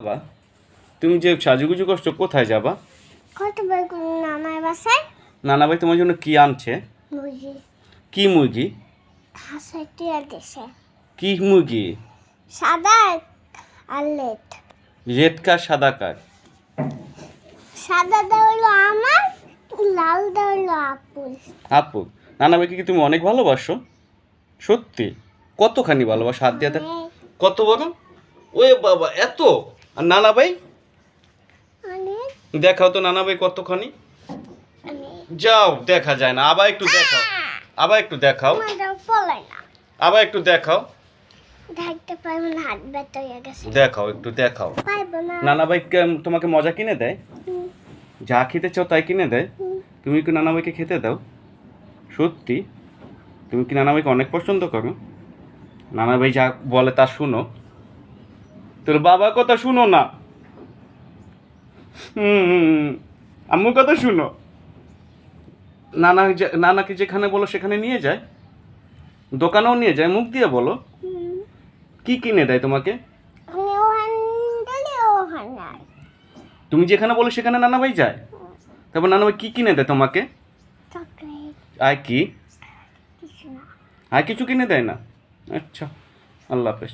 বাবা, তুমি যে সাজুগুজু করছো কোথায় যাবা? কত বেগুন নানার বাসায় নানা ভাই তোমার জন্য কি আনছে? মুরগি কি মুরগি? ঘাসের টিয়া দেশে কি মুরগি? সাদা আর লেট। রেড কার সাদা কার? সাদাটা হলো আমার, লালটা হলো আপুর। আপু, নানা ভাইকে কি তুমি অনেক ভালোবাসো? সত্যি? কতখানি ভালোবাসো? হাত দিয়ে দেখ- কত বড়? ওয়ে বাবা, এত! আর নানা ভাই? অনেক দেখাও তো নানা ভাই কতখানি। অনেক যাও, দেখা যায় না, আবার একটু দেখাও, আবার একটু দেখাও, আমাদের পলাই না, আবার একটু দেখাও, দেখতে পারবো না, হাত ব্যথা হয়ে গেছে। দেখাও, একটু দেখাও। পারবো না। নানা ভাই তোমাকে মজা কিনে দেয়? হুম, যা খেতে চাও তাই কিনে দেয়? হুম। তুমি কি নানা ভাইকে খেতে দাও? সত্যি? তুমি কি নানা ভাইকে অনেক পছন্দ করো? নানা ভাই যা বলে তা শুনো, তোর বাবার কথা শুনো না। আম্মুর কথা শুনো। নানাকে যেখানে বলো সেখানে নিয়ে যায়, দোকানেও নিয়ে যায়, মুখ দিয়ে বলো। হুম। কি কিনে দেয় তোমাকে? আমি ওখানে গেলে ওখানে আর তুমি যেখানে বলো সেখানে নানা ভাই যায়? তারপর নানা ভাই কি কিনে দেয় তোমাকে? চকলেট আর কি? কিছু না। আর কিছু কিনে দেয় না? আচ্ছা, আল্লাহ হাফেজ।